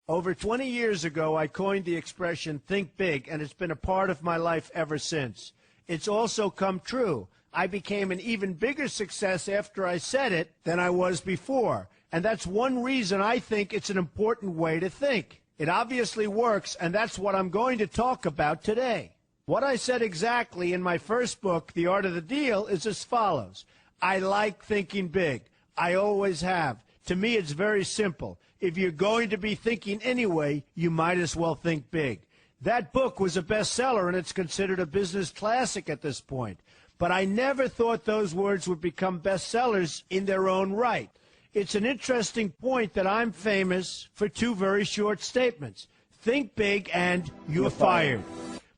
Over 20 years ago, I coined the expression think big, and it's been a part of my life ever since. It's also come true. I became an even bigger success after I said it than I was before. And that's one reason I think it's an important way to think. It obviously works, and that's what I'm going to talk about today. What I said exactly in my first book, The Art of the Deal, is as follows. I like thinking big. I always have. To me, it's very simple. If you're going to be thinking anyway, you might as well think big. That book was a bestseller, and it's considered a business classic at this point. But I never thought those words would become bestsellers in their own right. It's an interesting point that I'm famous for two very short statements. Think big and you're fired.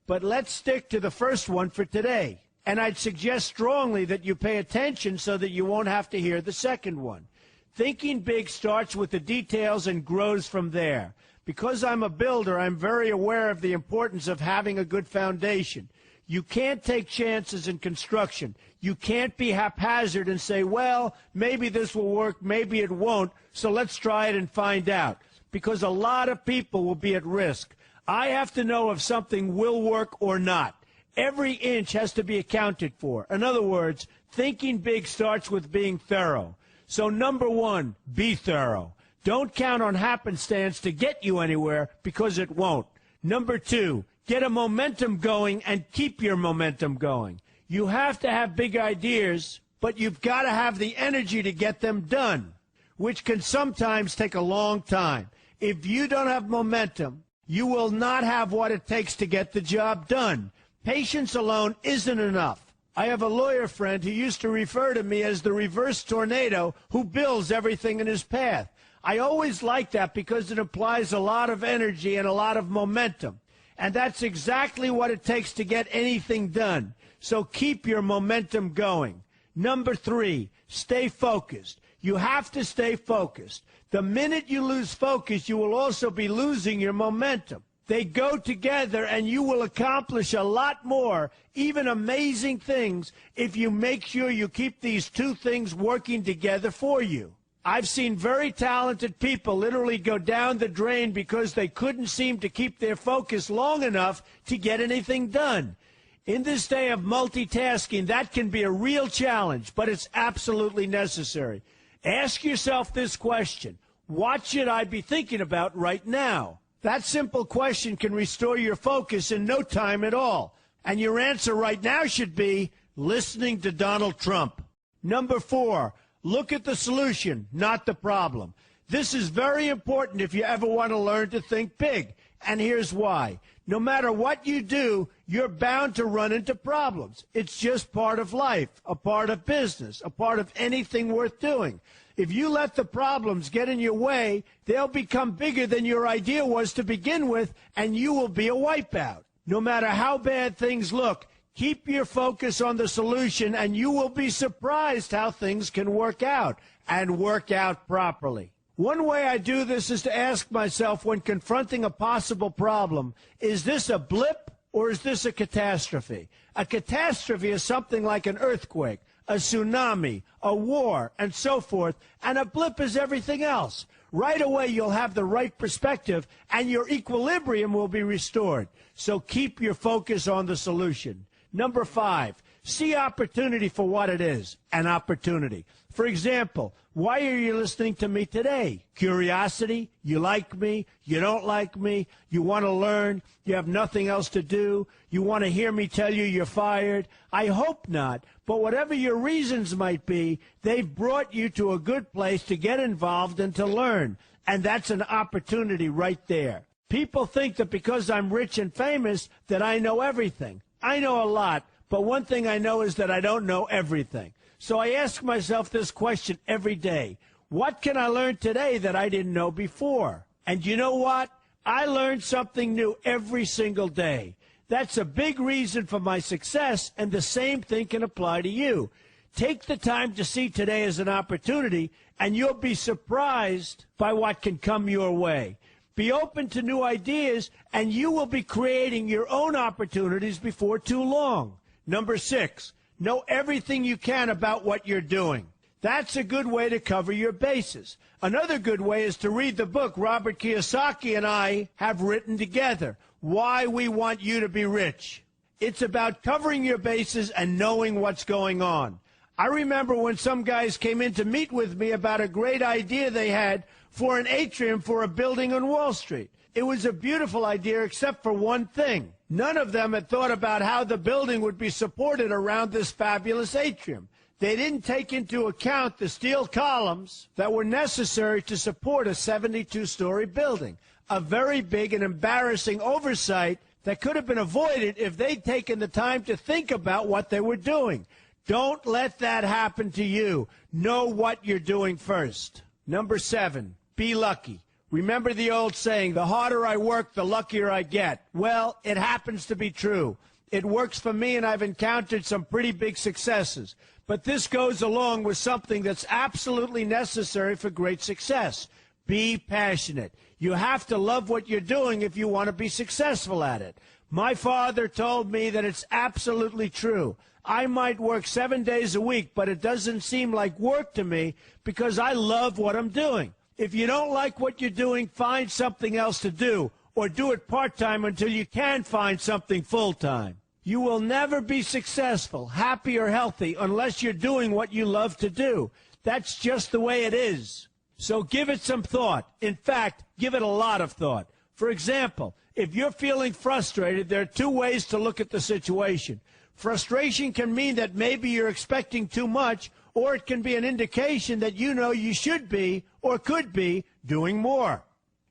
But let's stick to the first one for today. And I'd suggest strongly that you pay attention so that you won't have to hear the second one. Thinking big starts with the details and grows from there. Because I'm a builder, I'm very aware of the importance of having a good foundation. You can't take chances in construction. You can't be haphazard and say, well, maybe this will work, maybe it won't, so let's try it and find out. Because a lot of people will be at risk. I have to know if something will work or not. Every inch has to be accounted for. In other words, thinking big starts with being thorough. So number one, be thorough. Don't count on happenstance to get you anywhere, because it won't. Number two, get a momentum going and keep your momentum going. You have to have big ideas, but you've got to have the energy to get them done, which can sometimes take a long time. If you don't have momentum, you will not have what it takes to get the job done. Patience alone isn't enough. I have a lawyer friend who used to refer to me as the reverse tornado who builds everything in his path. I always like that because it implies a lot of energy and a lot of momentum. And that's exactly what it takes to get anything done. So keep your momentum going. Number three, stay focused. You have to stay focused. The minute you lose focus, you will also be losing your momentum. They go together, and you will accomplish a lot more, even amazing things, if you make sure you keep these two things working together for you. I've seen very talented people literally go down the drain because they couldn't seem to keep their focus long enough to get anything done. In this day of multitasking, that can be a real challenge, but it's absolutely necessary. Ask yourself this question: what should I be thinking about right now? That simple question can restore your focus in no time at all. And your answer right now should be listening to Donald Trump. Number four, look at the solution, not the problem. This is very important if you ever want to learn to think big. And here's why. No matter what you do, you're bound to run into problems. It's just part of life, a part of business, a part of anything worth doing. If you let the problems get in your way, they'll become bigger than your idea was to begin with, and you will be a wipeout. No matter how bad things look, keep your focus on the solution, and you will be surprised how things can work out, and work out properly. One way I do this is to ask myself when confronting a possible problem, is this a blip or is this a catastrophe? A catastrophe is something like an earthquake, a tsunami, a war, and so forth, and a blip is everything else. Right away, you'll have the right perspective, and your equilibrium will be restored. So keep your focus on the solution. Number five, see opportunity for what it is, an opportunity. For example, why are you listening to me today? Curiosity? You like me? You don't like me? You want to learn? You have nothing else to do? You want to hear me tell you you're fired? I hope not. But whatever your reasons might be, they've brought you to a good place to get involved and to learn. And that's an opportunity right there. People think that because I'm rich and famous that I know everything. I know a lot, but one thing I know is that I don't know everything. So I ask myself this question every day. What can I learn today that I didn't know before? And you know what? I learn something new every single day. That's a big reason for my success, and the same thing can apply to you. Take the time to see today as an opportunity, and you'll be surprised by what can come your way. Be open to new ideas, and you will be creating your own opportunities before too long. Number six, know everything you can about what you're doing. That's a good way to cover your bases. Another good way is to read the book Robert Kiyosaki and I have written together, Why We Want You to Be Rich. It's about covering your bases and knowing what's going on. I remember when some guys came in to meet with me about a great idea they had for an atrium for a building on Wall Street. It was a beautiful idea except for one thing. None of them had thought about how the building would be supported around this fabulous atrium. They didn't take into account the steel columns that were necessary to support a 72-story building, a very big and embarrassing oversight that could have been avoided if they'd taken the time to think about what they were doing. Don't let that happen to you. Know what you're doing first. Number 7, be lucky. Remember the old saying, the harder I work, the luckier I get. Well, it happens to be true. It works for me, and I've encountered some pretty big successes. But this goes along with something that's absolutely necessary for great success. Be passionate. You have to love what you're doing if you want to be successful at it. My father told me that it's absolutely true. I might work 7 days a week, but it doesn't seem like work to me because I love what I'm doing. If you don't like what you're doing, find something else to do, or do it part-time until you can find something full-time. You will never be successful, happy, or healthy unless you're doing what you love to do. That's just the way it is. So give it some thought. In fact, give it a lot of thought. For example, if you're feeling frustrated, there are 2 ways to look at the situation. Frustration can mean that maybe you're expecting too much, or it can be an indication that you know you should be or could be doing more.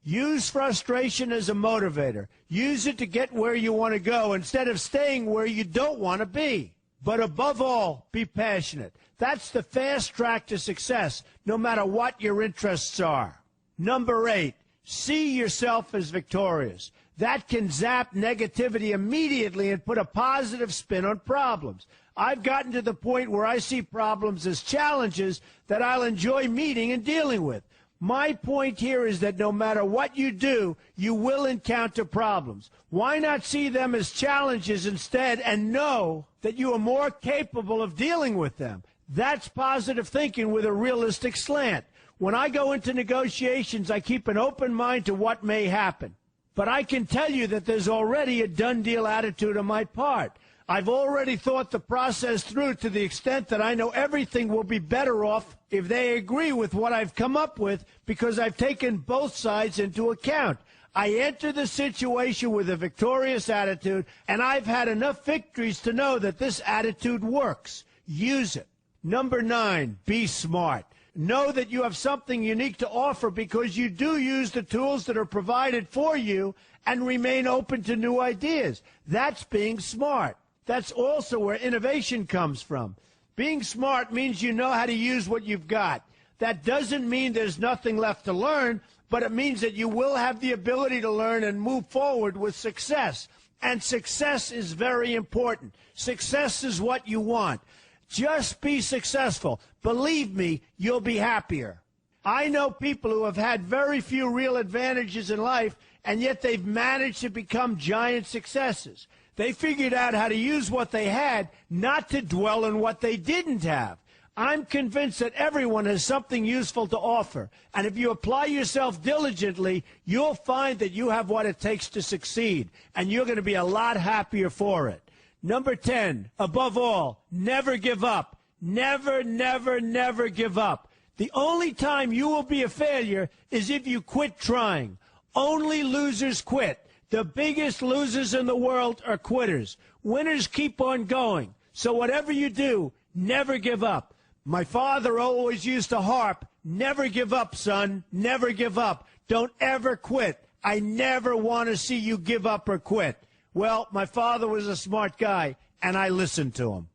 Use frustration as a motivator. Use it to get where you want to go instead of staying where you don't want to be. But above all, be passionate. That's the fast track to success, no matter what your interests are. Number 8, see yourself as victorious. That can zap negativity immediately and put a positive spin on problems. I've gotten to the point where I see problems as challenges that I'll enjoy meeting and dealing with. My point here is that no matter what you do, you will encounter problems. Why not see them as challenges instead and know that you are more capable of dealing with them? That's positive thinking with a realistic slant. When I go into negotiations, I keep an open mind to what may happen. But I can tell you that there's already a done deal attitude on my part. I've already thought the process through to the extent that I know everything will be better off if they agree with what I've come up with because I've taken both sides into account. I enter the situation with a victorious attitude, and I've had enough victories to know that this attitude works. Use it. Number 9, be smart. Know that you have something unique to offer because you do use the tools that are provided for you and remain open to new ideas. That's being smart. That's also where innovation comes from. Being smart means you know how to use what you've got. That doesn't mean there's nothing left to learn, but it means that you will have the ability to learn and move forward with success. And success is very important. Success is what you want. Just be successful. Believe me, you'll be happier. I know people who have had very few real advantages in life, and yet they've managed to become giant successes. They figured out how to use what they had, not to dwell on what they didn't have. I'm convinced that everyone has something useful to offer, and if you apply yourself diligently, you'll find that you have what it takes to succeed, and you're going to be a lot happier for it. Number 10, above all, never give up. Never, never, never give up. The only time you will be a failure is if you quit trying. Only losers quit. The biggest losers in the world are quitters. Winners keep on going. So whatever you do, never give up. My father always used to harp, never give up, son, never give up. Don't ever quit. I never want to see you give up or quit. Well, my father was a smart guy, and I listened to him.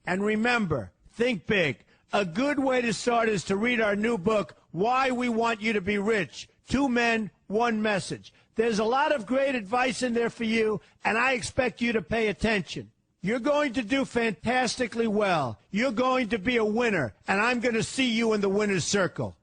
And remember, think big. A good way to start is to read our new book, Why We Want You to Be Rich. 2 men, 1 message. There's a lot of great advice in there for you, and I expect you to pay attention. You're going to do fantastically well. You're going to be a winner, and I'm going to see you in the winner's circle.